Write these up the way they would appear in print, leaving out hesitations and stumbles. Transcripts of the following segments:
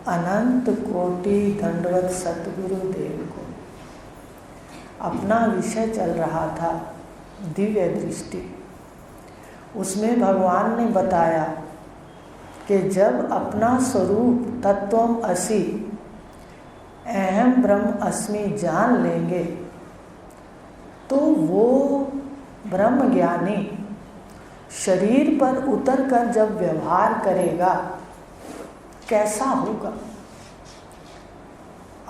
अनंत कोटि दंडवत सतगुरु देव को। अपना विषय चल रहा था दिव्य दृष्टि। उसमें भगवान ने बताया कि जब अपना स्वरूप तत्वम असि अहम ब्रह्म अस्मि जान लेंगे तो वो ब्रह्म ज्ञानी शरीर पर उतर कर जब व्यवहार करेगा कैसा होगा।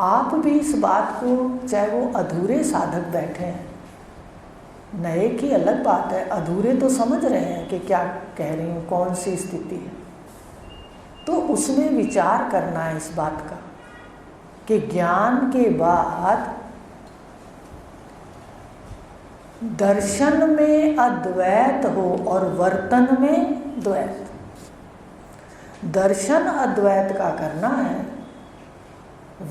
आप भी इस बात को, चाहे वो अधूरे साधक बैठे हैं, नए की अलग बात है, अधूरे तो समझ रहे हैं कि क्या कह रही हूँ, कौन सी स्थिति है, तो उसमें विचार करना है इस बात का कि ज्ञान के बाद दर्शन में अद्वैत हो और वर्तन में द्वैत। दर्शन अद्वैत का करना है,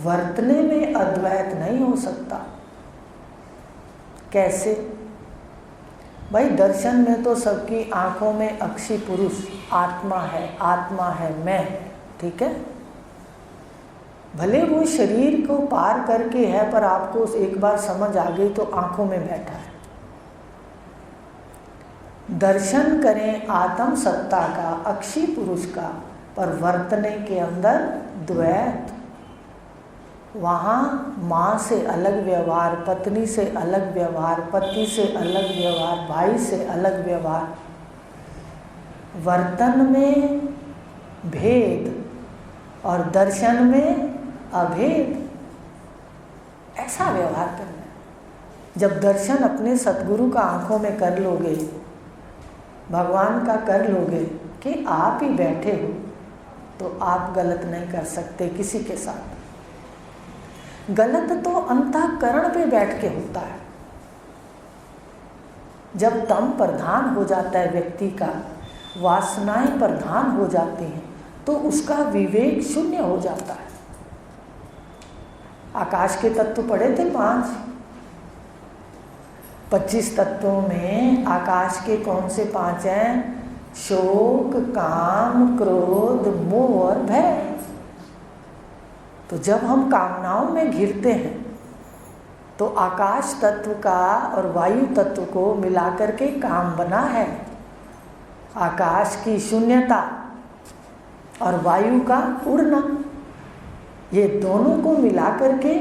वर्तने में अद्वैत नहीं हो सकता। कैसे भाई? दर्शन में तो सबकी आंखों में अक्षी पुरुष आत्मा है, मैं, ठीक है। भले वो शरीर को पार करके है, पर आपको एक बार समझ आ गई तो आंखों में बैठा है। दर्शन करें आत्म सत्ता का, अक्षी पुरुष का, पर वर्तने के अंदर द्वैत। वहाँ माँ से अलग व्यवहार, पत्नी से अलग व्यवहार, पति से अलग व्यवहार, भाई से अलग व्यवहार, वर्तन में भेद और दर्शन में अभेद। ऐसा व्यवहार करना है। जब दर्शन अपने सतगुरु का आंखों में कर लोगे, भगवान का कर लोगे कि आप ही बैठे हो, तो आप गलत नहीं कर सकते किसी के साथ। गलत तो अंतःकरण पे बैठ के होता है। जब तम प्रधान हो जाता है व्यक्ति का, वासनाएं प्रधान हो जाती हैं, तो उसका विवेक शून्य हो जाता है। आकाश के तत्व पढ़े थे 5, 25 तत्वों में आकाश के कौन से 5 हैं? शोक, काम, क्रोध, मोह और भय। तो जब हम कामनाओं में घिरते हैं तो आकाश तत्व का और वायु तत्व को मिलाकर के काम बना है। आकाश की शून्यता और वायु का उड़ना, ये दोनों को मिलाकर के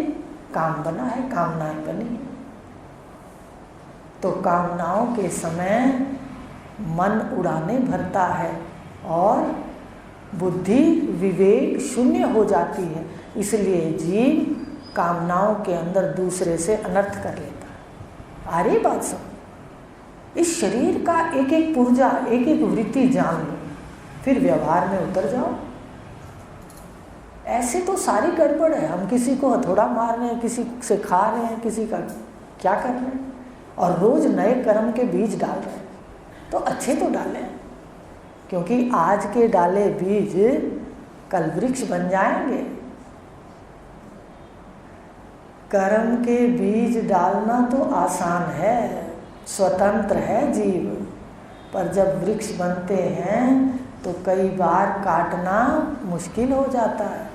काम बना है, कामनाएं बनी। तो कामनाओं के समय मन उड़ाने भरता है और बुद्धि विवेक शून्य हो जाती है। इसलिए जीव कामनाओं के अंदर दूसरे से अनर्थ कर लेता है। आ रही बात सब? इस शरीर का एक एक पुर्जा, एक एक वृत्ति जान लो, फिर व्यवहार में उतर जाओ। ऐसे तो सारी गड़बड़ है। हम किसी को हथौड़ा मार रहे हैं, किसी से खा रहे हैं, किसी का क्या कर रहे हैं, और रोज नए कर्म के बीज डाल रहे हैं। तो अच्छे तो डालें, क्योंकि आज के डाले बीज कल वृक्ष बन जाएंगे। कर्म के बीज डालना तो आसान है, स्वतंत्र है जीव, पर जब वृक्ष बनते हैं तो कई बार काटना मुश्किल हो जाता है।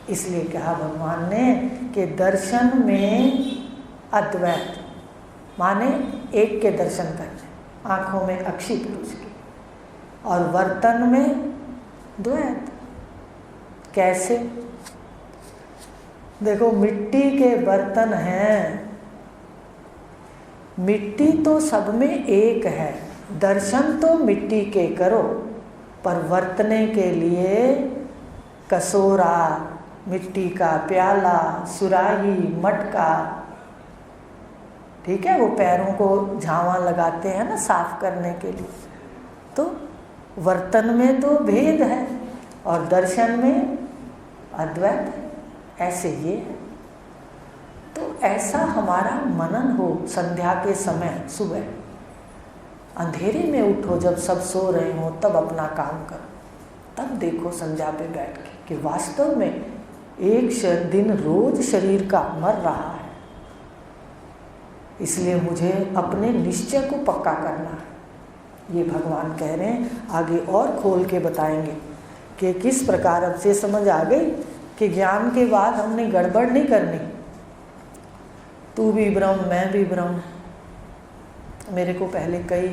इसलिए कहा भगवान ने कि दर्शन में अद्वैत, माने एक के दर्शन करने, आँखों में अक्षी पुरुष की, और वर्तन में द्वैत। कैसे? देखो, मिट्टी के बर्तन हैं, मिट्टी तो सब में एक है। दर्शन तो मिट्टी के करो, पर वर्तने के लिए कसोरा, मिट्टी का प्याला, सुराही, मटका, ठीक है, वो पैरों को झांवा लगाते हैं ना साफ करने के लिए। तो वर्तन में तो भेद है और दर्शन में अद्वैत है। ऐसे ये है। तो ऐसा हमारा मनन हो संध्या के समय, सुबह अंधेरे में उठो, जब सब सो रहे हो तब अपना काम करो, तब देखो संध्या पे बैठ के कि वास्तव में एक दिन रोज शरीर का मर रहा है। इसलिए मुझे अपने निश्चय को पक्का करना है। ये भगवान कह रहे हैं, आगे और खोल के बताएंगे कि किस प्रकार अब से समझ आ गई कि ज्ञान के बाद हमने गड़बड़ नहीं करनी। तू भी ब्रह्म मैं भी ब्रह्म। मेरे को पहले कई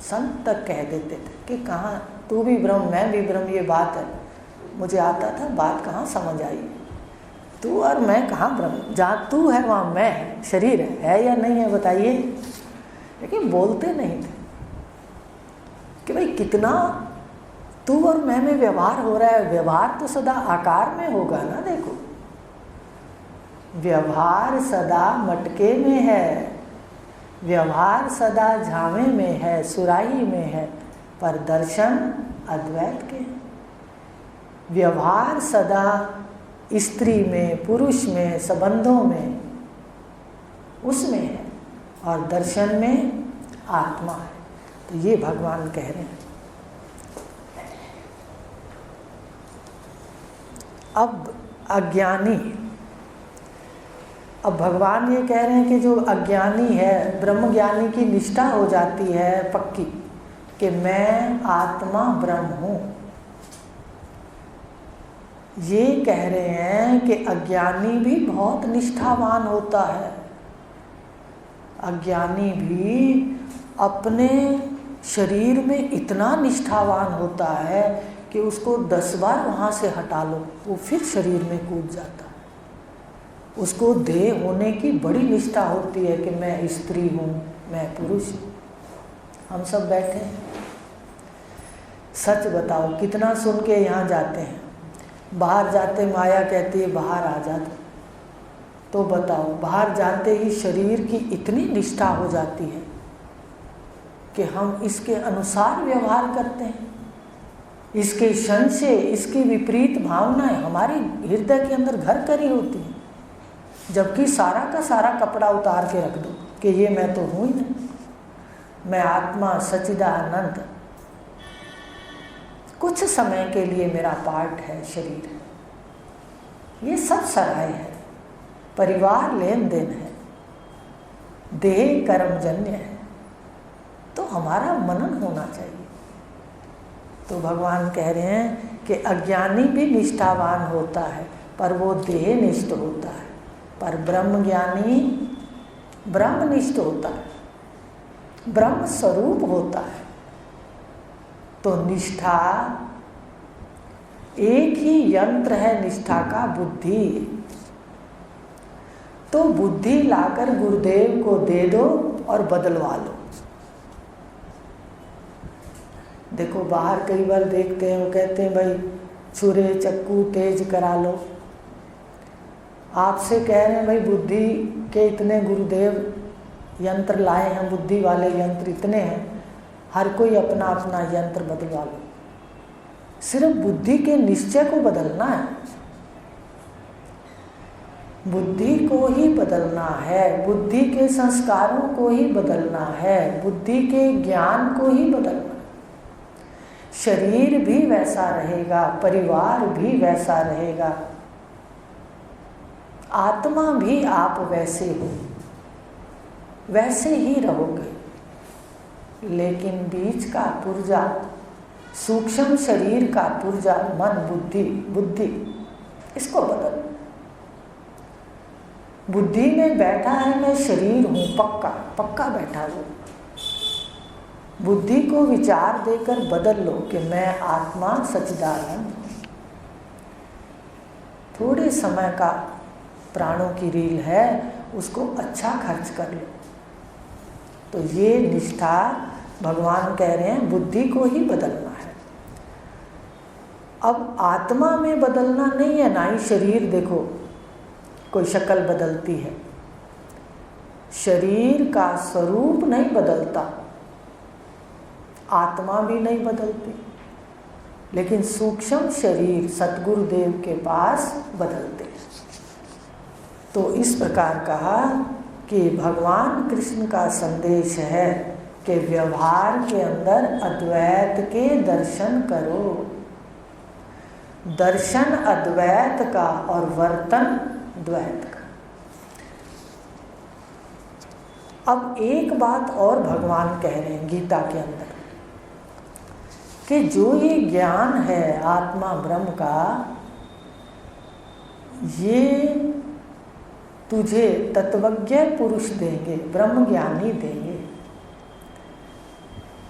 संत तक कह देते थे कि कहाँ तू भी ब्रह्म मैं भी ब्रह्म, ये बात है। मुझे आता था, बात कहाँ समझ आई। तू और मैं कहाँ ब्रह्म, जहाँ तू है वहाँ मैं है, शरीर है या नहीं है बताइए। लेकिन बोलते नहीं थे कि भाई कितना तू और मैं में व्यवहार हो रहा है। व्यवहार तो सदा आकार में होगा ना। देखो व्यवहार सदा मटके में है, व्यवहार सदा झावे में है, सुराही में है, पर दर्शन अद्वैत के। व्यवहार सदा स्त्री में पुरुष में संबंधों में उसमें है, और दर्शन में आत्मा है। तो ये भगवान कह रहे हैं। अब अज्ञानी, अब भगवान ये कह रहे हैं कि जो अज्ञानी है, ब्रह्मज्ञानी की निष्ठा हो जाती है पक्की कि मैं आत्मा ब्रह्म हूँ। ये कह रहे हैं कि अज्ञानी भी बहुत निष्ठावान होता है। अज्ञानी भी अपने शरीर में इतना निष्ठावान होता है कि उसको 10 बार वहाँ से हटा लो वो फिर शरीर में कूद जाता है। उसको देह होने की बड़ी निष्ठा होती है कि मैं स्त्री हूँ, मैं पुरुष हूँ। हम सब बैठे हैं, सच बताओ कितना सुन के यहाँ जाते हैं, बाहर जाते माया कहती है बाहर आ जाते। तो बताओ बाहर जाते ही शरीर की इतनी निष्ठा हो जाती है कि हम इसके अनुसार व्यवहार करते हैं। इसके संशय, इसकी विपरीत भावनाएं हमारे हृदय के अंदर घर करी होती हैं। जबकि सारा का सारा कपड़ा उतार के रख दो कि ये मैं तो हूँ ही नहीं, मैं आत्मा सच्चिदानंद, कुछ समय के लिए मेरा पार्ट है शरीर है। ये सब सराय है, परिवार लेन देन है, देह कर्मजन्य है। तो हमारा मनन होना चाहिए। तो भगवान कह रहे हैं कि अज्ञानी भी निष्ठावान होता है पर वो देहनिष्ठ होता है, पर ब्रह्मज्ञानी ब्रह्मनिष्ठ होता है, ब्रह्म स्वरूप होता है। तो निष्ठा एक ही यंत्र है निष्ठा का, बुद्धि। तो बुद्धि लाकर गुरुदेव को दे दो और बदलवा लो। देखो बाहर कई बार देखते हैं, वो कहते हैं भाई छुरे चक्कू तेज करा लो। आपसे कह रहे हैं भाई बुद्धि के इतने गुरुदेव यंत्र लाए हैं, बुद्धि वाले यंत्र इतने हैं, हर कोई अपना अपना यंत्र बदलवा लो। सिर्फ बुद्धि के निश्चय को बदलना है, बुद्धि को ही बदलना है, बुद्धि के संस्कारों को ही बदलना है, बुद्धि के ज्ञान को ही बदलना। शरीर भी वैसा रहेगा, परिवार भी वैसा रहेगा, आत्मा भी आप वैसे हो, वैसे ही रहोगे। लेकिन बीच का पुर्जा, सूक्ष्म शरीर का पुर्जा, मन बुद्धि इसको बदल। बुद्धि में बैठा है मैं शरीर हूँ, पक्का बैठा हूँ। बुद्धि को विचार देकर बदल लो कि मैं आत्मा सच्चिदानंद हूँ। थोड़े समय का प्राणों की रील है, उसको अच्छा खर्च कर लो। तो ये निष्ठा भगवान कह रहे हैं बुद्धि को ही बदलना है। अब आत्मा में बदलना नहीं है, ना ही शरीर। देखो कोई शक्ल बदलती है, शरीर का स्वरूप नहीं बदलता, आत्मा भी नहीं बदलती, लेकिन सूक्ष्म शरीर सतगुरुदेव के पास बदलते। तो इस प्रकार कहा कि भगवान कृष्ण का संदेश है कि व्यवहार के अंदर अद्वैत के दर्शन करो। दर्शन अद्वैत का और वर्तन द्वैत का। अब एक बात और भगवान कह रहे हैं गीता के अंदर कि जो ये ज्ञान है आत्मा ब्रह्म का, ये तुझे तत्वज्ञ पुरुष देंगे, ब्रह्म ज्ञानी देंगे।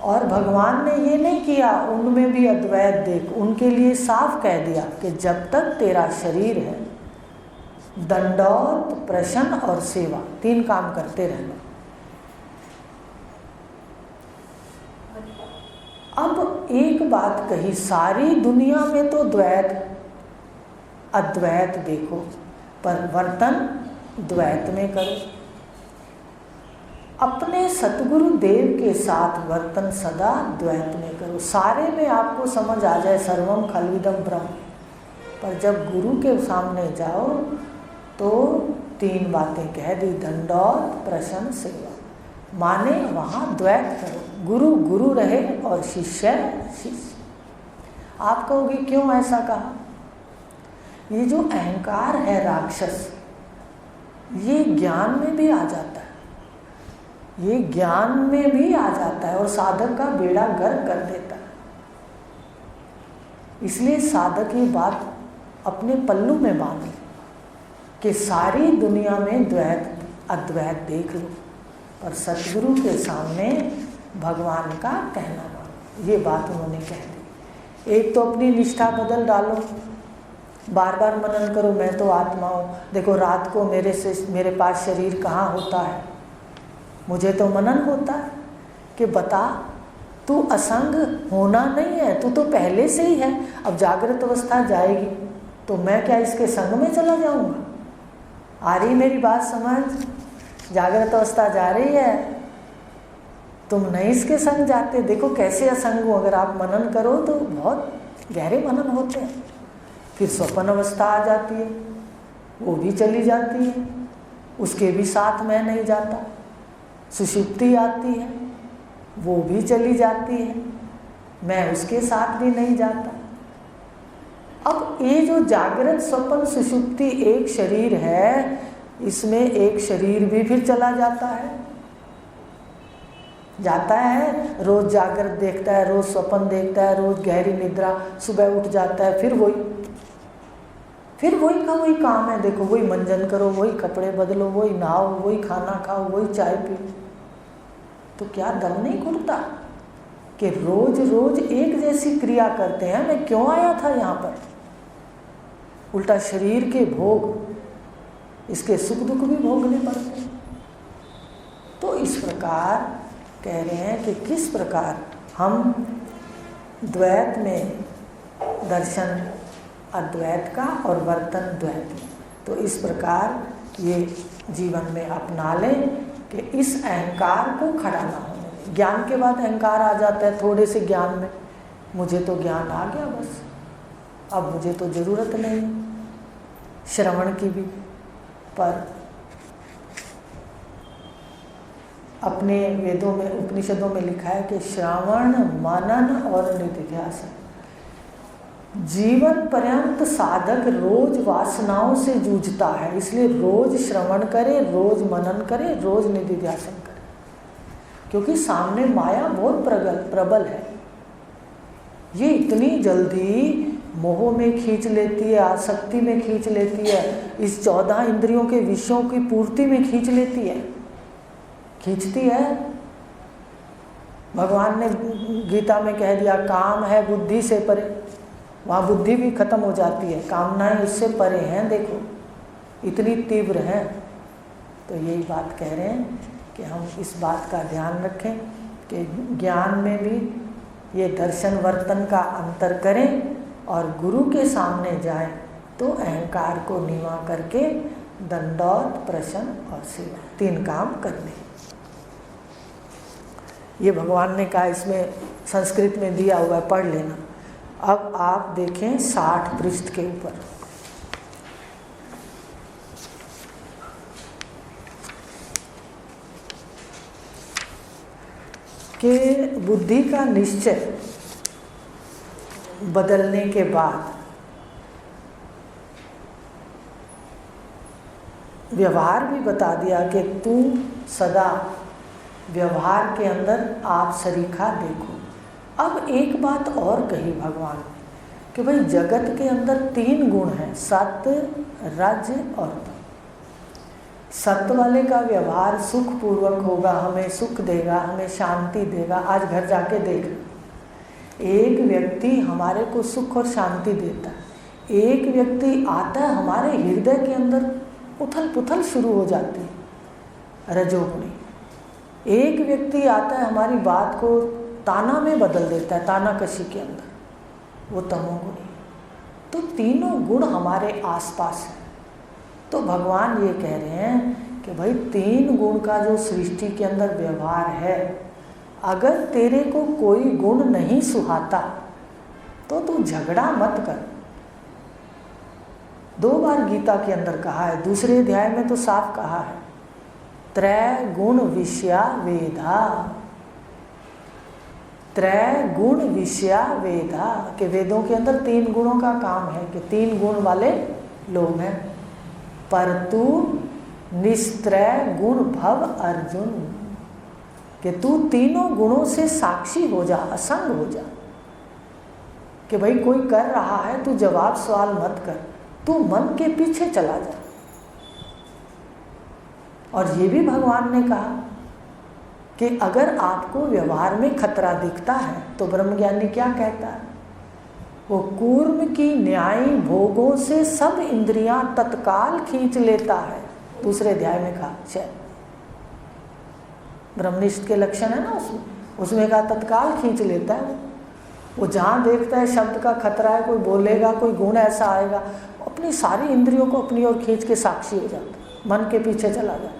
और भगवान ने ये नहीं किया उनमें भी अद्वैत देख, उनके लिए साफ कह दिया कि जब तक तेरा शरीर है, दंडौत, प्रश्न और सेवा, 3 काम करते रहना। अब एक बात कही, सारी दुनिया में तो द्वैत अद्वैत देखो, पर वर्तन द्वैत में करो। अपने सतगुरु देव के साथ वर्तन सदा द्वैत में करो। सारे में आपको समझ आ जाए सर्वम खलविदम ब्रह्म, पर जब गुरु के सामने जाओ तो 3 बातें कह दी, दंडौत, प्रश्न, सेवा। माने वहाँ द्वैत करो, गुरु गुरु रहे और शिष्य शिष्य। आप कहोगे क्यों ऐसा कहा? ये जो अहंकार है राक्षस, ये ज्ञान में भी आ जाता है, ये ज्ञान में भी आ जाता है और साधक का बेड़ा गर्क कर देता है। इसलिए साधक ये बात अपने पल्लू में बांधे कि सारी दुनिया में द्वैत अद्वैत देख लो, पर सतगुरु के सामने भगवान का कहना मानो। ये बात उन्होंने कह दी। एक तो अपनी निष्ठा बदल डालो, बार बार मनन करो मैं तो आत्मा हूँ। देखो रात को मेरे पास शरीर कहाँ होता है, मुझे तो मनन होता है कि बता तू असंग होना नहीं है, तू तो पहले से ही है। अब जागृत अवस्था जाएगी तो मैं क्या इसके संग में चला जाऊँगा? आ रही मेरी बात समझ? जागृत अवस्था जा रही है, तुम नहीं इसके संग जाते। देखो कैसे असंग हो। अगर आप मनन करो तो बहुत गहरे मनन होते हैं। फिर स्वप्न अवस्था आ जाती है, वो भी चली जाती है, उसके भी साथ मैं नहीं जाता। सुषुप्ति आती है, वो भी चली जाती है, मैं उसके साथ भी नहीं जाता। अब ये जो जागृत स्वप्न सुषुप्ति एक शरीर है, इसमें एक शरीर भी फिर चला जाता है, जाता है। रोज जागृत देखता है, रोज स्वप्न देखता है, रोज गहरी निद्रा, सुबह उठ जाता है, फिर वही का वही काम है। देखो वही मंजन करो, वही कपड़े बदलो, वही नहाओ, वही खाना खाओ, वही चाय पियो। तो क्या दम नहीं घुटता कि रोज रोज एक जैसी क्रिया करते हैं? मैं क्यों आया था यहाँ पर? उल्टा शरीर के भोग, इसके सुख दुख भी भोगने पड़ते हैं। तो इस प्रकार कह रहे हैं कि किस प्रकार हम द्वैत में दर्शन अद्वैत का और वर्तन द्वैत। तो इस प्रकार ये जीवन में अपना लें कि इस अहंकार को खड़ा ना होने दें। ज्ञान के बाद अहंकार आ जाता है, थोड़े से ज्ञान में मुझे तो ज्ञान आ गया, बस अब मुझे तो ज़रूरत नहीं श्रवण की भी। पर अपने वेदों में उपनिषदों में लिखा है कि श्रवण मनन और निधिध्यासन, जीवन पर्यंत साधक रोज वासनाओं से जूझता है। इसलिए रोज श्रवण करे, रोज मनन करे, रोज निधिध्यासन करे, क्योंकि सामने माया बहुत प्रबल है। ये इतनी जल्दी मोह में खींच लेती है, आसक्ति में खींच लेती है, इस 14 इंद्रियों के विषयों की पूर्ति में खींच लेती है, खींचती है। भगवान ने गीता में कह दिया काम है बुद्धि से परे, वहाँ बुद्धि भी खत्म हो जाती है, कामनाएं उससे परे हैं। देखो इतनी तीव्र हैं। तो यही बात कह रहे हैं कि हम इस बात का ध्यान रखें कि ज्ञान में भी ये दर्शन वर्तन का अंतर करें और गुरु के सामने जाएं तो अहंकार को नीवा करके दंडौत, प्रश्न और सेवा 3 काम करने। ये भगवान ने कहा, इसमें संस्कृत में दिया हुआ है, पढ़ लेना। अब आप देखें 60 पृष्ठ के ऊपर, कि बुद्धि का निश्चय बदलने के बाद व्यवहार भी बता दिया कि तू सदा व्यवहार के अंदर आप सरीखा देखो, अब एक बात और कही भगवान ने कि भाई जगत के अंदर 3 गुण हैं, सत्य, रज और तम। सत्य वाले का व्यवहार सुख पूर्वक होगा, हमें सुख देगा, हमें शांति देगा। आज घर जाके देख, एक व्यक्ति हमारे को सुख और शांति देता है, एक व्यक्ति आता है हमारे हृदय के अंदर उथल पुथल शुरू हो जाती है, रजोगुणी। एक व्यक्ति आता है हमारी बात को ताना में बदल देता है, ताना कशी के अंदर, वो तमोगुणी। तो तीनों गुण हमारे आसपास हैं। तो भगवान ये कह रहे हैं कि भाई 3 गुण का जो सृष्टि के अंदर व्यवहार है, अगर तेरे को कोई गुण नहीं सुहाता तो तू झगड़ा मत कर। 2 बार गीता के अंदर कहा है, दूसरे अध्याय में तो साफ कहा है, त्रय गुण विषया वेदा, त्रय गुण विषया वेदा, के वेदों के अंदर 3 गुणों का काम है कि 3 गुण वाले लोग हैं। पर तू निस्त्रय गुण भव अर्जुन, कि तू तीनों गुणों से साक्षी हो जा, असंग हो जा। कि भाई कोई कर रहा है, तू जवाब सवाल मत कर, तू मन के पीछे चला जा। और ये भी भगवान ने कहा कि अगर आपको व्यवहार में खतरा दिखता है तो ब्रह्मज्ञानी क्या कहता है, वो कूर्म की न्यायी भोगों से सब इंद्रियां तत्काल खींच लेता है। दूसरे अध्याय में कहा, शायद ब्रह्मनिष्ठ के लक्षण है ना, उसमें कहा तत्काल खींच लेता है। वो जहाँ देखता है शब्द का खतरा है, कोई बोलेगा, कोई गुण ऐसा आएगा, अपनी सारी इंद्रियों को अपनी ओर खींच के साक्षी हो जाता है, मन के पीछे चला जाता है।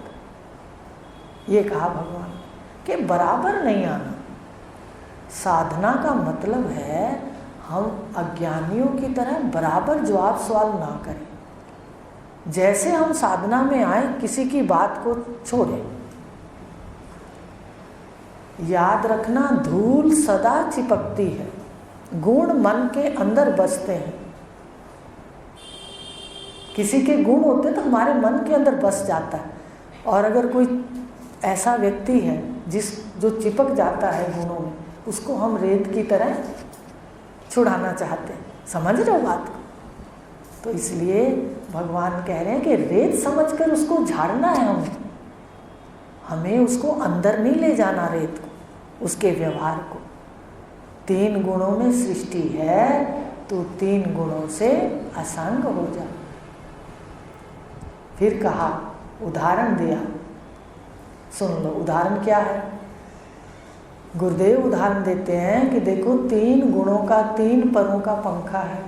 ये कहा भगवान कि बराबर नहीं आना। साधना का मतलब है हम अज्ञानियों की तरह बराबर जवाब सवाल ना करें। जैसे हम साधना में आए, किसी की बात को छोड़ें। याद रखना, धूल सदा चिपकती है, गुण मन के अंदर बसते हैं। किसी के गुण होते तो हमारे मन के अंदर बस जाता है, और अगर कोई ऐसा व्यक्ति है जो चिपक जाता है गुणों में, उसको हम रेत की तरह छुड़ाना चाहते हैं। समझ रहे हो बात को? तो इसलिए भगवान कह रहे हैं कि रेत समझकर उसको झाड़ना है हमें उसको अंदर नहीं ले जाना, रेत को, उसके व्यवहार को। 3 गुणों में सृष्टि है, तो 3 गुणों से असंग हो जा। फिर कहा, उदाहरण दिया, सुन लो। उदाहरण क्या है? गुरुदेव उदाहरण देते हैं कि देखो 3 गुणों का 3 परों का पंखा है।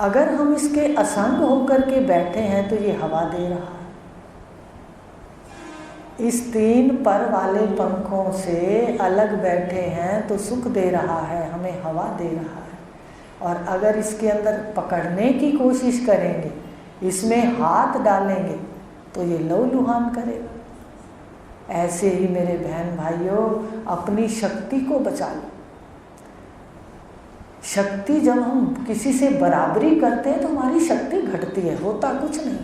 अगर हम इसके असंग होकर के बैठे हैं तो ये हवा दे रहा है। इस 3 पर वाले पंखों से अलग बैठे हैं तो सुख दे रहा है, हमें हवा दे रहा है। और अगर इसके अंदर पकड़ने की कोशिश करेंगे, इसमें हाथ डालेंगे, तो ये लहूलुहान करेगा। ऐसे ही मेरे बहन भाइयों, अपनी शक्ति को बचा लो। शक्ति जब हम किसी से बराबरी करते हैं तो हमारी शक्ति घटती है, होता कुछ नहीं।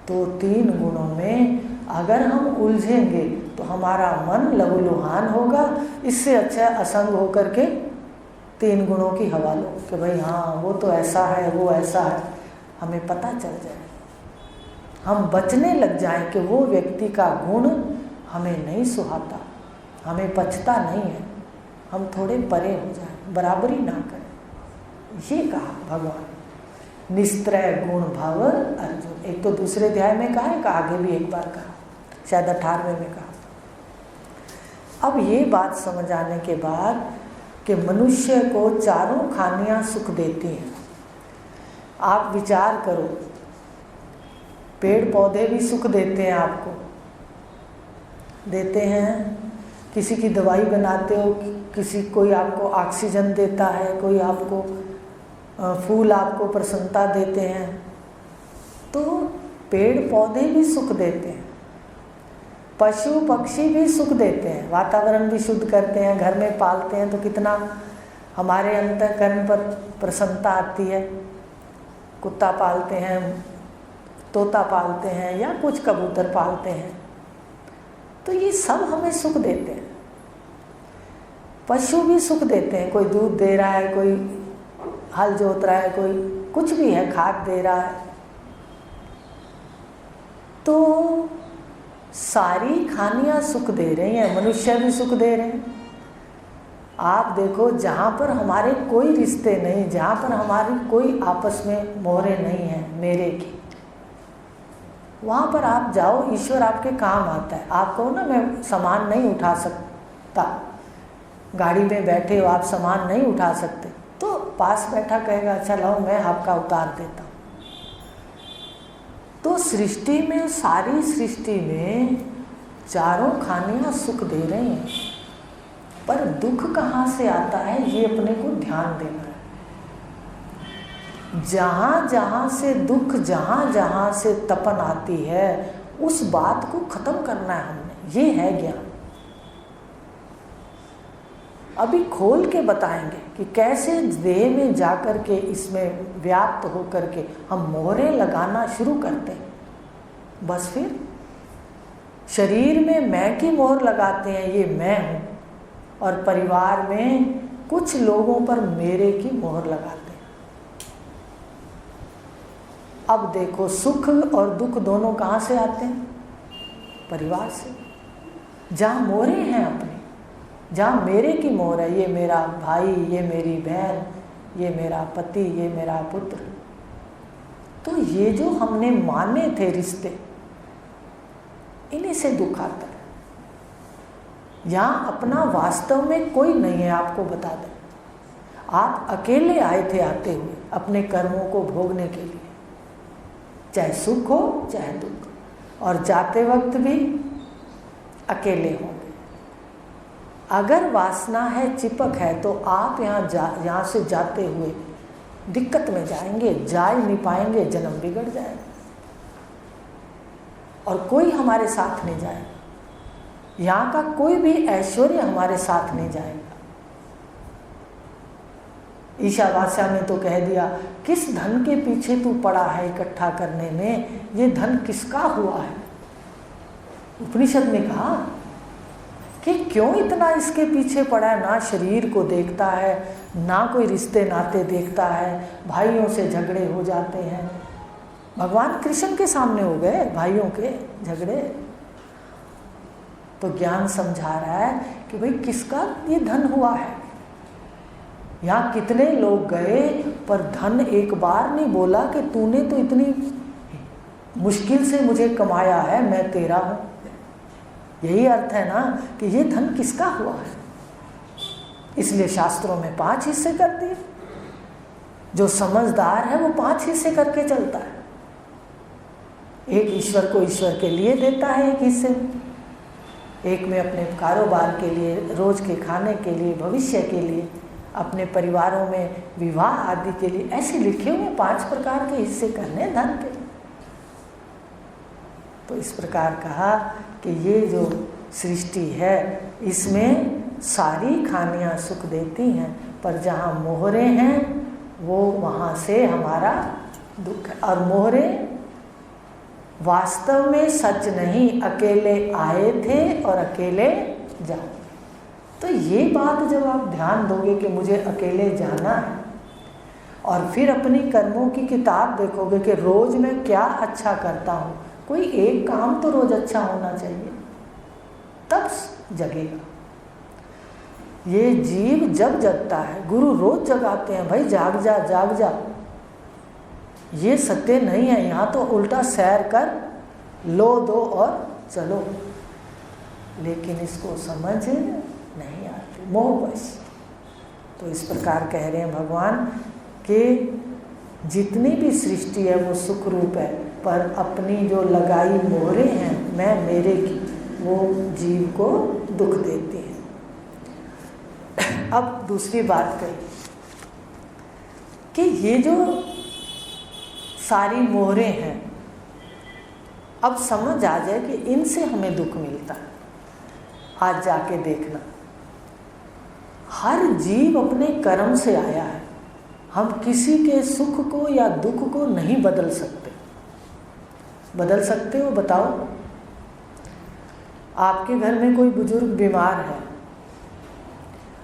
तो 3 गुणों में अगर हम उलझेंगे तो हमारा मन लहूलुहान होगा। इससे अच्छा असंग होकर के 3 गुणों की हवा लो कि भाई हाँ, वो तो ऐसा है, वो ऐसा है, हमें पता चल जाए। हम बचने लग जाएं कि वो व्यक्ति का गुण हमें नहीं सुहाता, हमें पचता नहीं है, हम थोड़े परे हो जाएं, बराबरी ना करें। ये कहा भगवान, निस्त्रय गुण भव अर्जुन। एक तो दूसरे अध्याय में कहा है, कि आगे भी एक बार कहा, शायद 18वें में कहा। अब ये बात समझ आने के बाद कि मनुष्य को चारों खानियाँ सुख देती हैं। आप विचार करो, पेड़ पौधे भी सुख देते हैं, आपको देते हैं। किसी की दवाई बनाते हो, किसी कोई आपको ऑक्सीजन देता है, कोई आपको फूल आपको प्रसन्नता देते हैं। तो पेड़ पौधे भी सुख देते हैं, पशु पक्षी भी सुख देते हैं, वातावरण भी शुद्ध करते हैं, घर में पालते हैं तो कितना हमारे अंतःकरण पर प्रसन्नता आती है। कुत्ता पालते हैं, तोता पालते हैं, या कुछ कबूतर पालते हैं, तो ये सब हमें सुख देते हैं। पशु भी सुख देते हैं, कोई दूध दे रहा है, कोई हल जोत रहा है, कोई कुछ भी है, खाद दे रहा है। तो सारी खानियां सुख दे रही हैं, मनुष्य भी सुख दे रहे हैं। आप देखो, जहाँ पर हमारे कोई रिश्ते नहीं, जहाँ पर हमारी कोई आपस में मोहरें नहीं हैं मेरे की, वहाँ पर आप जाओ, ईश्वर आपके काम आता है। आप कहो ना मैं सामान नहीं उठा सकता, गाड़ी में बैठे हो आप सामान नहीं उठा सकते, तो पास बैठा कहेगा अच्छा लाओ मैं आपका उतार देता हूँ। तो सृष्टि में, सारी सृष्टि में चारों खानियाँ सुख दे रही हैं, पर दुख कहाँ से आता है ये अपने को ध्यान देना है। जहाँ जहाँ से दुख, जहाँ जहाँ से तपन आती है, उस बात को खत्म करना है हमने। ये है ज्ञान। अभी खोल के बताएंगे कि कैसे देह में जाकर के, इसमें व्याप्त होकर के हम मोहरें लगाना शुरू करते हैं। बस फिर शरीर में मैं की मोहर लगाते हैं, ये मैं हूँ, और परिवार में कुछ लोगों पर मेरे की मोहर लगाते हैं। अब देखो, सुख और दुख दोनों कहाँ से आते हैं? परिवार से। जहाँ मोहरें हैं अपनी, जहाँ मेरे की मोहर है, ये मेरा भाई, ये मेरी बहन, ये मेरा पति, ये मेरा पुत्र, तो ये जो हमने माने थे रिश्ते, इन्हीं से दुख आता है। यहाँ अपना वास्तव में कोई नहीं है। आपको बता दें, आप अकेले आए थे आते हुए अपने कर्मों को भोगने के लिए, चाहे सुख हो चाहे दुख, और जाते वक्त भी अकेले होंगे। अगर वासना है, चिपक है, तो आप यहाँ से जाते हुए दिक्कत में जाएंगे, जा ही नहीं पाएंगे, जन्म बिगड़ जाएगा और कोई हमारे साथ नहीं जाएगा। यहाँ का कोई भी ऐश्वर्य हमारे साथ नहीं जाएगा। ईशावास्या में तो कह दिया, किस धन के पीछे तू पड़ा है इकट्ठा करने में, ये धन किसका हुआ है। उपनिषद ने कहा कि क्यों इतना इसके पीछे पड़ा है, ना शरीर को देखता है, ना कोई रिश्ते नाते देखता है, भाइयों से झगड़े हो जाते हैं। भगवान कृष्ण के सामने हो गए भाइयों के झगड़े। तो ज्ञान समझा रहा है कि भाई किसका ये धन हुआ है। यहाँ कितने लोग गए, पर धन एक बार नहीं बोला कि तूने तो इतनी मुश्किल से मुझे कमाया है, मैं तेरा हूँ। यही अर्थ है ना कि ये धन किसका हुआ है। इसलिए शास्त्रों में 5 हिस्से कर दिए। जो समझदार है वो 5 हिस्से करके चलता है। एक ईश्वर को ईश्वर के लिए देता है, एक हिस्से में, एक में अपने कारोबार के लिए, रोज के खाने के लिए, भविष्य के लिए, अपने परिवारों में विवाह आदि के लिए। ऐसे लिखे हुए 5 प्रकार के हिस्से करने धन के। तो इस प्रकार कहा कि ये जो सृष्टि है, इसमें सारी खानियां सुख देती हैं, पर जहाँ मोहरें हैं वो वहाँ से हमारा दुख है। और मोहरें वास्तव में सच नहीं, अकेले आए थे और अकेले जाओ। तो ये बात जब आप ध्यान दोगे कि मुझे अकेले जाना है, और फिर अपनी कर्मों की किताब देखोगे कि रोज मैं क्या अच्छा करता हूँ, कोई एक काम तो रोज अच्छा होना चाहिए, तब जगेगा। ये जीव जब जगता है, गुरु रोज जगाते हैं, भाई जाग जा जाग जा। ये सत्य नहीं है। यहाँ तो उल्टा सैर कर लो दो और चलो, लेकिन इसको समझ नहीं आती, मोहवश। तो इस प्रकार कह रहे हैं भगवान कि जितनी भी सृष्टि है वो सुख रूप है, पर अपनी जो लगाई मोहरें हैं मैं मेरे की, वो जीव को दुख देती है। अब दूसरी बात कही कि ये जो सारी मोहरें हैं, अब समझ आ जाए कि इनसे हमें दुख मिलता है। आज जाके देखना, हर जीव अपने कर्म से आया है। हम किसी के सुख को या दुख को नहीं बदल सकते। बदल सकते हो? बताओ। आपके घर में कोई बुजुर्ग बीमार है,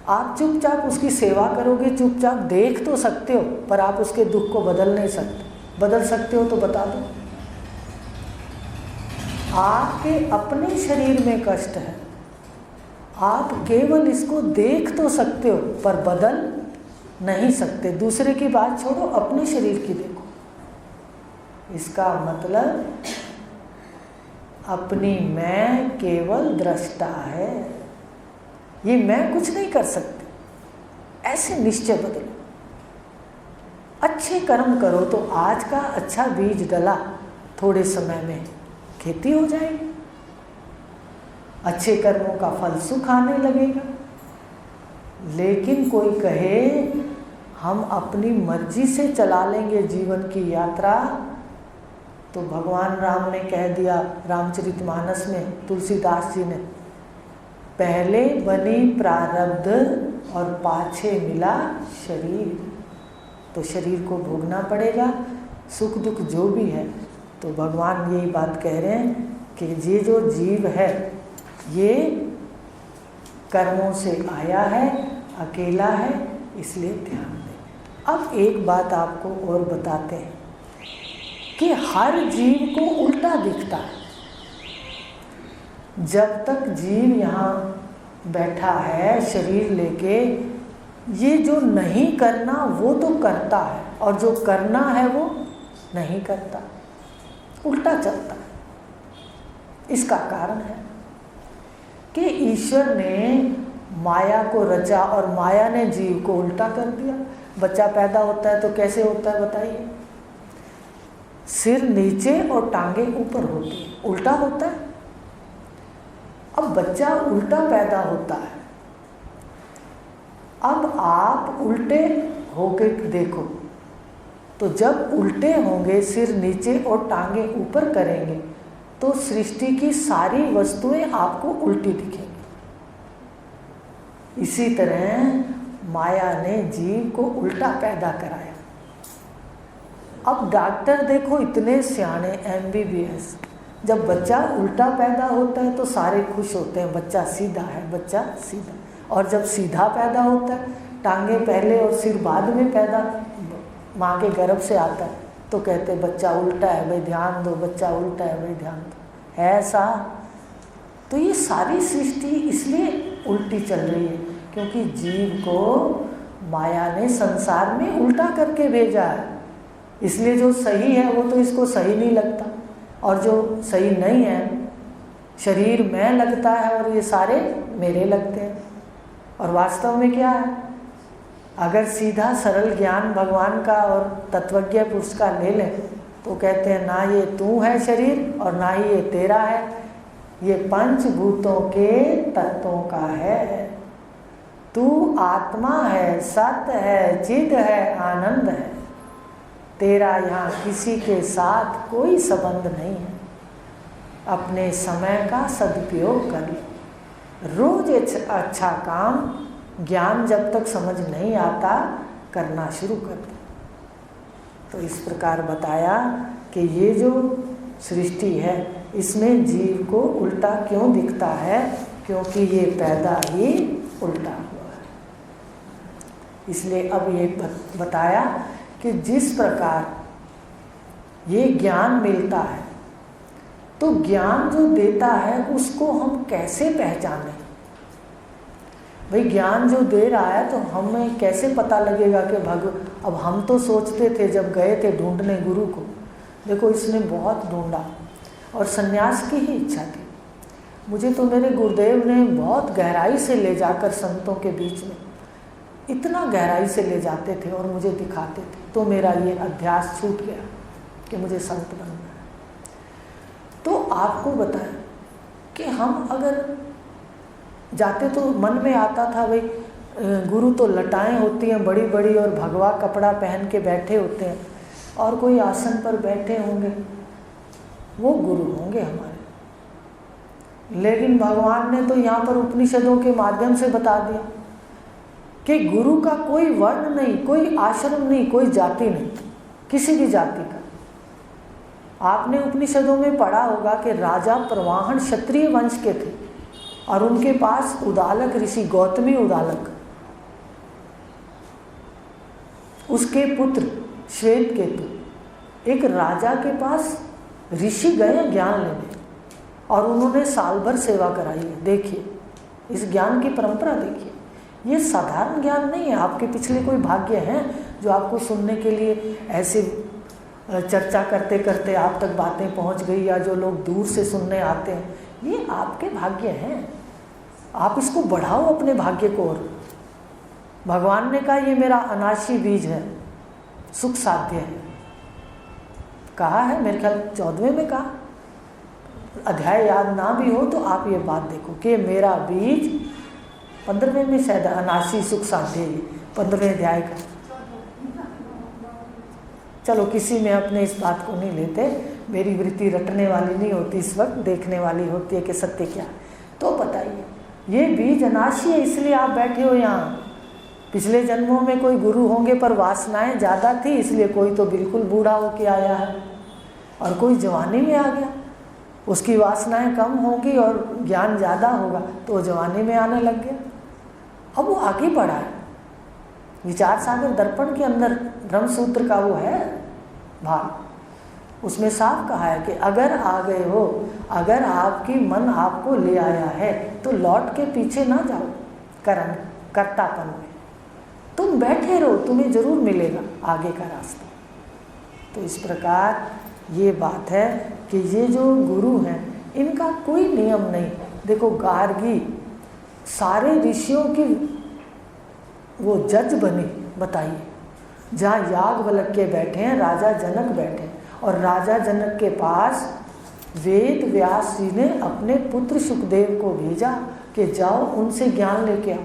आप चुपचाप उसकी सेवा करोगे, चुपचाप देख तो सकते हो, पर आप उसके दुख को बदल नहीं सकते। बदल सकते हो तो बता दो। आपके अपने शरीर में कष्ट है, आप केवल इसको देख तो सकते हो पर बदल नहीं सकते। दूसरे की बात छोड़ो, अपने शरीर की देखो। इसका मतलब अपनी मैं केवल दृष्टा है, ये मैं कुछ नहीं कर सकती। ऐसे निश्चय बदलो, अच्छे कर्म करो तो आज का अच्छा बीज डला, थोड़े समय में खेती हो जाएगी, अच्छे कर्मों का फल सुख आने लगेगा। लेकिन कोई कहे हम अपनी मर्जी से चला लेंगे जीवन की यात्रा, तो भगवान राम ने कह दिया रामचरितमानस में, तुलसीदास जी ने, पहले बनी प्रारब्ध और पाछे मिला शरीर। तो शरीर को भोगना पड़ेगा, सुख दुख जो भी है। तो भगवान यही बात कह रहे हैं कि ये जो जीव है ये कर्मों से आया है, अकेला है, इसलिए ध्यान दें। अब एक बात आपको और बताते हैं कि हर जीव को उल्टा दिखता है। जब तक जीव यहाँ बैठा है शरीर लेके, ये जो नहीं करना वो तो करता है, और जो करना है वो नहीं करता, उल्टा चलता है। इसका कारण है कि ईश्वर ने माया को रचा और माया ने जीव को उल्टा कर दिया। बच्चा पैदा होता है तो कैसे होता है बताइए? सिर नीचे और टांगे ऊपर होती है, उल्टा होता है। अब बच्चा उल्टा पैदा होता है, अब आप उल्टे होके देखो, तो जब उल्टे होंगे, सिर नीचे और टांगे ऊपर करेंगे, तो सृष्टि की सारी वस्तुएं आपको उल्टी दिखेंगी। इसी तरह माया ने जीव को उल्टा पैदा कराया। अब डॉक्टर देखो इतने सियाने, MBBS, जब बच्चा उल्टा पैदा होता है तो सारे खुश होते हैं, बच्चा सीधा है, बच्चा सीधा। और जब सीधा पैदा होता है, टांगे पहले और सिर बाद में पैदा माँ के गर्भ से आता है, तो कहते हैं बच्चा उल्टा है भाई ध्यान दो, बच्चा उल्टा है भाई ध्यान दो। है ऐसा? तो ये सारी सृष्टि इसलिए उल्टी चल रही है क्योंकि जीव को माया ने संसार में उल्टा करके भेजा है। इसलिए जो सही है वो तो इसको सही नहीं लगता, और जो सही नहीं है, शरीर में लगता है और ये सारे मेरे लगते हैं। और वास्तव में क्या है? अगर सीधा सरल ज्ञान भगवान का और तत्वज्ञ पुरुष का ले लें तो कहते हैं ना ये तू है शरीर और ना ही ये तेरा है, ये पंचभूतों के तत्वों का है। तू आत्मा है, सत्य है, चिद है, आनंद है। तेरा यहाँ किसी के साथ कोई संबंध नहीं है। अपने समय का सदुपयोग कर ले। रोज अच्छा काम, ज्ञान जब तक समझ नहीं आता करना शुरू कर दो। तो इस प्रकार बताया कि ये जो सृष्टि है इसमें जीव को उल्टा क्यों दिखता है, क्योंकि ये पैदा ही उल्टा हुआ है। इसलिए अब ये बताया कि जिस प्रकार ये ज्ञान मिलता है, तो ज्ञान जो देता है उसको हम कैसे पहचानें? भाई ज्ञान जो दे रहा है तो हमें कैसे पता लगेगा कि अब हम तो सोचते थे जब गए थे ढूंढने गुरु को, देखो इसने बहुत ढूंढा और सन्यास की ही इच्छा थी। मुझे तो मेरे गुरुदेव ने बहुत गहराई से ले जाकर संतों के बीच में, इतना गहराई से ले जाते थे और मुझे दिखाते थे, तो मेरा ये अध्यास छूट गया कि मुझे संत बनना है। तो आपको बताएं कि हम अगर जाते तो मन में आता था भाई गुरु तो लटाएं होती हैं बड़ी बड़ी और भगवा कपड़ा पहन के बैठे होते हैं और कोई आसन पर बैठे होंगे, वो गुरु होंगे हमारे। लेकिन भगवान ने तो यहाँ पर उपनिषदों के माध्यम से बता दिया कि गुरु का कोई वर्ण नहीं, कोई आश्रम नहीं, कोई जाति नहीं, किसी भी जाति का। आपने उपनिषदों में पढ़ा होगा कि राजा प्रवाहन क्षत्रिय वंश के थे और उनके पास उदालक ऋषि, गौतमी उदालक, उसके पुत्र श्वेतकेतु एक राजा के पास ऋषि गए ज्ञान लेने और उन्होंने साल भर सेवा कराई है। देखिए इस ज्ञान की परंपरा देखिए, ये साधारण ज्ञान नहीं है। आपके पिछले कोई भाग्य हैं जो आपको सुनने के लिए ऐसे चर्चा करते करते आप तक बातें पहुंच गई, या जो लोग दूर से सुनने आते हैं, ये आपके भाग्य हैं। आप इसको बढ़ाओ अपने भाग्य को। और भगवान ने कहा ये मेरा अनाशी बीज है, सुख साध्य है, कहा है मेरे ख्याल 14वें में कहा, अध्याय याद ना भी हो तो आप ये बात देखो कि मेरा बीज 15वें में शायद अनाशी सुख साध्य, 15वें अध्याय का। चलो किसी में अपने इस बात को नहीं लेते, मेरी वृत्ति रटने वाली नहीं होती, इस वक्त देखने वाली होती है कि सत्य क्या। तो बताइए ये बीज अनाशी है, इसलिए आप बैठे हो यहाँ। पिछले जन्मों में कोई गुरु होंगे पर वासनाएं ज़्यादा थी, इसलिए कोई तो बिल्कुल बूढ़ा होके आया है और कोई जवानी में आ गया। उसकी वासनाएं कम होगी और ज्ञान ज़्यादा होगा तो वो जवानी में आने लग गया। अब वो आगे बढ़ा है। विचार सागर दर्पण के अंदर ब्रह्मसूत्र का वो है भाग, उसमें साफ कहा है कि अगर आ गए हो, अगर आपकी मन आपको ले आया है तो लौट के पीछे ना जाओ कर्तापन में, तुम बैठे रहो, तुम्हें जरूर मिलेगा आगे का रास्ता। तो इस प्रकार ये बात है कि ये जो गुरु हैं इनका कोई नियम नहीं। देखो गार्गी सारे ऋषियों की वो जज बनी, बताइए, जहाँ याज्ञवल्क्य बैठे हैं, राजा जनक बैठे हैं, और राजा जनक के पास वेद व्यास जी ने अपने पुत्र सुखदेव को भेजा कि जाओ उनसे ज्ञान लेके आओ।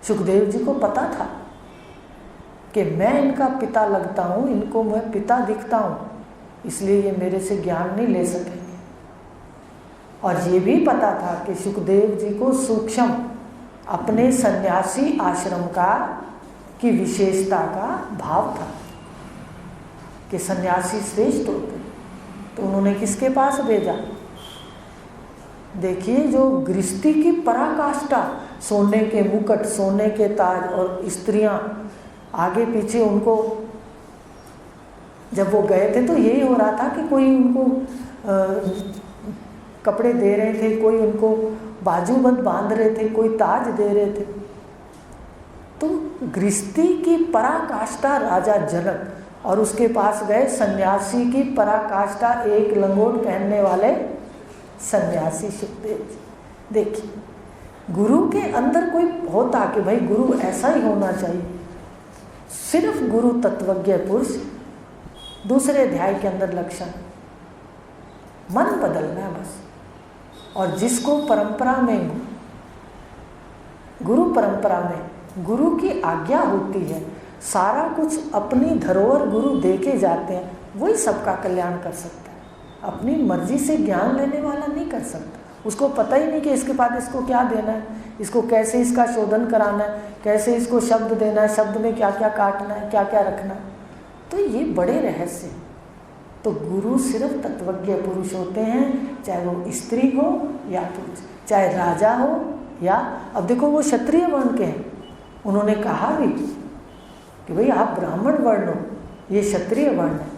सुखदेव जी को पता था कि मैं इनका पिता लगता हूँ, इनको मैं पिता दिखता हूँ, इसलिए ये मेरे से ज्ञान नहीं ले सकेंगे। और ये भी पता था कि सुखदेव जी को सूक्ष्म अपने सन्यासी आश्रम का की विशेषता का भाव था कि सन्यासी श्रेष्ठ होते। तो उन्होंने किसके पास भेजा? देखिए जो गृहस्थी की पराकाष्ठा, सोने के मुकुट, सोने के ताज, और स्त्रियां आगे पीछे उनको, जब वो गए थे तो यही हो रहा था कि कोई उनको कपड़े दे रहे थे, कोई उनको बाजूबंद बांध रहे थे, कोई ताज दे रहे थे। तो गृहस्थी की पराकाष्ठा राजा जनक, और उसके पास गए सन्यासी की पराकाष्ठा एक लंगोट पहनने वाले सन्यासी सुखदेव। देखिए गुरु के अंदर कोई होता कि भाई गुरु ऐसा ही होना चाहिए, सिर्फ गुरु तत्वज्ञ पुरुष। दूसरे अध्याय के अंदर लक्षण, मन बदलना है बस। और जिसको परंपरा में, गुरु परंपरा में गुरु की आज्ञा होती है, सारा कुछ अपनी धरोहर गुरु दे के जाते हैं, वही सबका कल्याण कर सकता है। अपनी मर्जी से ज्ञान लेने वाला नहीं कर सकता। उसको पता ही नहीं कि इसके बाद इसको क्या देना है, इसको कैसे इसका शोधन कराना है, कैसे इसको शब्द देना है, शब्द में क्या क्या काटना है, क्या क्या रखना है। तो ये बड़े रहस्य। तो गुरु सिर्फ तत्वज्ञ पुरुष होते हैं, चाहे वो स्त्री हो या पुरुष, चाहे राजा हो या, अब देखो वो क्षत्रिय वर्ण के हैं, उन्होंने कहा भी कि भाई आप ब्राह्मण वर्ण हो, ये क्षत्रिय वर्ण है।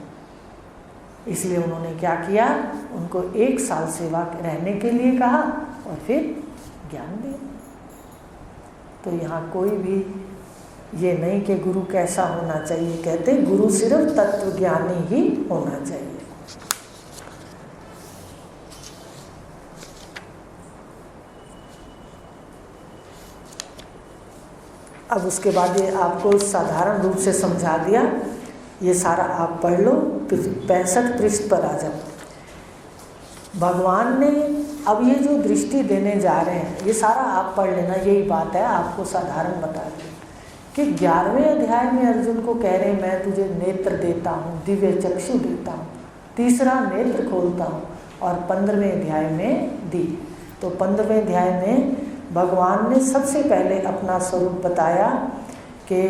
इसलिए उन्होंने क्या किया, उनको 1 साल सेवा रहने के लिए कहा और फिर ज्ञान दिया। तो यहाँ कोई भी ये नहीं कि गुरु कैसा होना चाहिए, कहते गुरु सिर्फ तत्वज्ञानी ही होना चाहिए। अब उसके बाद ये आपको साधारण रूप से समझा दिया, ये सारा आप पढ़ लो, 65 पृष्ठ पर आ जाओ। भगवान ने अब ये जो दृष्टि देने जा रहे हैं, ये सारा आप पढ़ लेना, यही बात है, आपको साधारण बता दें कि 11वें अध्याय में अर्जुन को कह रहे हैं मैं तुझे नेत्र देता हूँ, दिव्य चक्षु देता हूँ, तीसरा नेत्र खोलता हूँ, और 15वें अध्याय में दी। तो 15वें अध्याय में भगवान ने सबसे पहले अपना स्वरूप बताया कि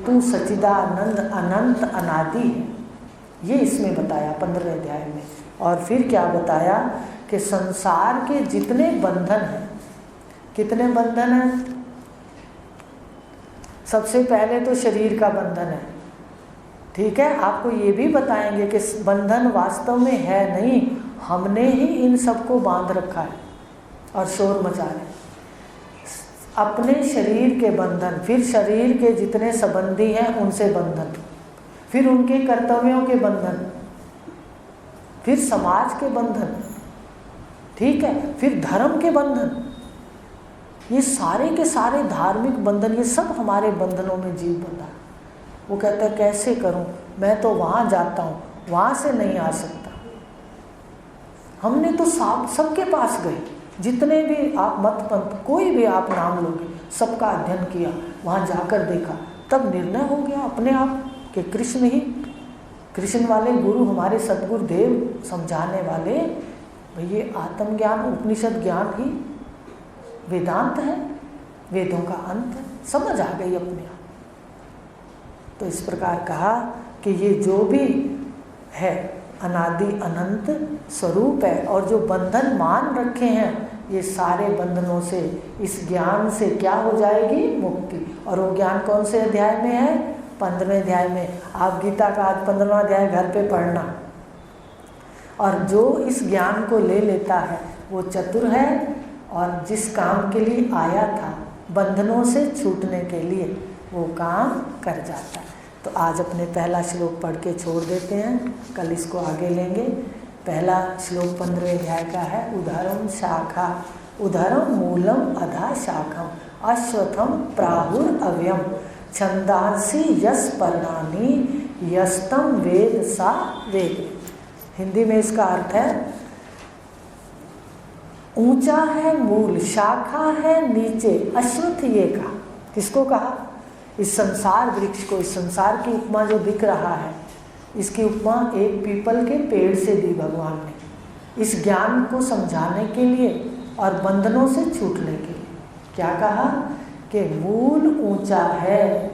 तू सच्चिदानंद अनंत अनादि है, ये इसमें बताया 15वें अध्याय में। और फिर क्या बताया कि संसार के जितने बंधन हैं, कितने बंधन हैं? सबसे पहले तो शरीर का बंधन है, ठीक है। आपको ये भी बताएंगे कि बंधन वास्तव में है नहीं, हमने ही इन सबको बांध रखा है और शोर मचा रहे हैं। अपने शरीर के बंधन, फिर शरीर के जितने संबंधी हैं उनसे बंधन, फिर उनके कर्तव्यों के बंधन, फिर समाज के बंधन, ठीक है, फिर धर्म के बंधन, ये सारे के सारे धार्मिक बंधन, ये सब हमारे बंधनों में जीव बंधा। वो कहता है कैसे करूं, मैं तो वहाँ जाता हूँ, वहाँ से नहीं आ सकता। हमने तो सबके पास गए, जितने भी आप मत पंथ कोई भी आप नाम लोगे, सबका अध्ययन किया, वहाँ जाकर देखा, तब निर्णय हो गया अपने आप कि कृष्ण ही, कृष्ण वाले गुरु हमारे सद्गुरु देव समझाने वाले, भाई ये आत्मज्ञान उपनिषद ज्ञान ही वेदांत है, वेदों का अंत है, समझ आ गई अपने आप। तो इस प्रकार कहा कि ये जो भी है अनादि अनंत स्वरूप है, और जो बंधन मान रखे हैं ये सारे बंधनों से, इस ज्ञान से क्या हो जाएगी, मुक्ति। और वो ज्ञान कौन से अध्याय में है, 15वें अध्याय में। आप गीता का आज 15वां अध्याय घर पे पढ़ना। और जो इस ज्ञान को ले लेता है वो चतुर है, और जिस काम के लिए आया था बंधनों से छूटने के लिए, वो काम कर जाता है। तो आज अपने पहला श्लोक पढ़ के छोड़ देते हैं, कल इसको आगे लेंगे। पहला श्लोक 15वें अध्याय का है। उधरम शाखा उधरम मूलम अधा शाखम अश्वत्थम प्राहुर अव्यम छंदांसी यस पर्णानि यस्तम वेद सा वेद। हिंदी में इसका अर्थ है ऊंचा है मूल, शाखा है नीचे, अश्वत्थ ये कहा। किसको कहा, इस संसार वृक्ष को, इस संसार की उपमा जो दिख रहा है, इसकी उपमा एक पीपल के पेड़ से दी भगवान ने, इस ज्ञान को समझाने के लिए और बंधनों से छूटने के लिए। क्या कहा कि मूल ऊंचा है।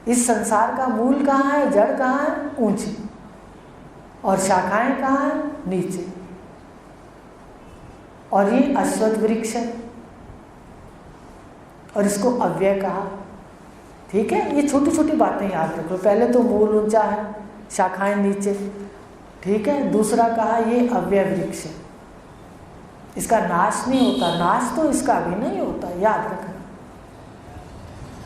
इस संसार का मूल कहाँ है, जड़ कहाँ है, ऊंची, और शाखाएं कहाँ है, नीचे। और ये अश्वत्थ वृक्ष है, और इसको अव्यय कहा। ठीक है, ये छोटी छोटी बातें याद रख लो। पहले तो मूल ऊंचा है, शाखाएं नीचे, ठीक है। दूसरा कहा ये अव्यय वृक्ष है, इसका नाश नहीं होता, नाश तो इसका भी नहीं होता, याद रखना।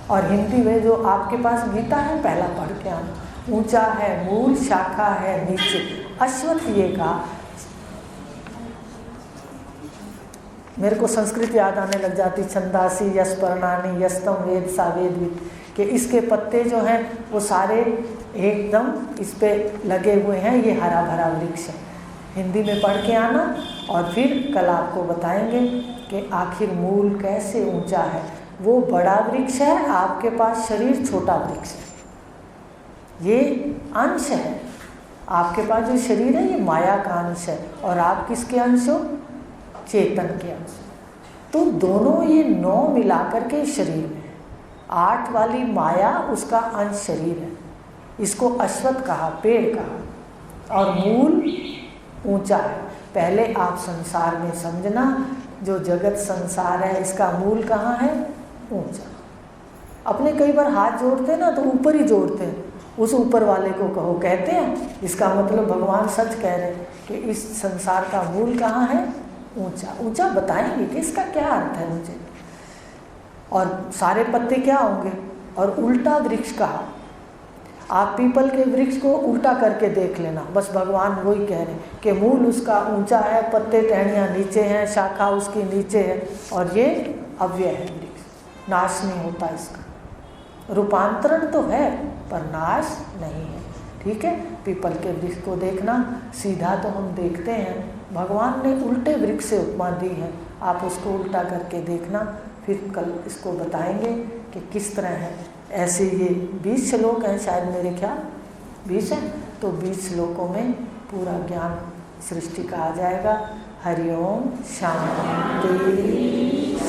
और हिंदी में जो आपके पास गीता है पहला पढ़ के आना। ऊंचा है मूल, शाखा है नीचे, अश्वत्थ ये कहा। मेरे को संस्कृत याद आने लग जाती, छंदासी यस पर्णानि यस्तम वेद सा वेद, कि इसके पत्ते जो हैं वो सारे एकदम इस पे लगे हुए हैं, ये हरा भरा वृक्ष है। हिंदी में पढ़ के आना, और फिर कल आपको बताएंगे कि आखिर मूल कैसे ऊंचा है। वो बड़ा वृक्ष है, आपके पास शरीर छोटा वृक्ष है, ये अंश है। आपके पास जो शरीर है ये माया का अंश है, और आप किसके अंश हो, चेतन के अंश। तो दोनों ये 9 मिलाकर के शरीर में, 8 वाली माया उसका अंश शरीर है। इसको अश्वत्थ कहा, पेड़ कहा, और मूल ऊंचा है। पहले आप संसार में समझना, जो जगत संसार है इसका मूल कहाँ है, ऊंचा। अपने कई बार हाथ जोड़ते हैं ना तो ऊपर ही जोड़ते हैं, उस ऊपर वाले को कहो कहते हैं। इसका मतलब भगवान सच कह रहे हैं कि इस संसार का मूल कहाँ है, ऊंचा। ऊंचा बताएंगे कि इसका क्या अर्थ है मुझे। और सारे पत्ते क्या होंगे, और उल्टा वृक्ष कहा। आप पीपल के वृक्ष को उल्टा करके देख लेना, बस भगवान वही कह रहे हैं कि मूल उसका ऊंचा है, पत्ते टहनियाँ नीचे हैं, शाखा उसकी नीचे है, और ये अव्यय है वृक्ष, नाश नहीं होता इसका। रूपांतरण तो है पर नाश नहीं है, ठीक है। पीपल के वृक्ष को देखना, सीधा तो हम देखते हैं, भगवान ने उल्टे वृक्ष से उपमा दी है, आप उसको उल्टा करके देखना। फिर कल इसको बताएंगे कि किस तरह है। ऐसे ये 20 श्लोक हैं शायद, मेरे ख्याल 20 हैं, तो 20 श्लोकों में पूरा ज्ञान सृष्टि का आ जाएगा। हरिओम शांति।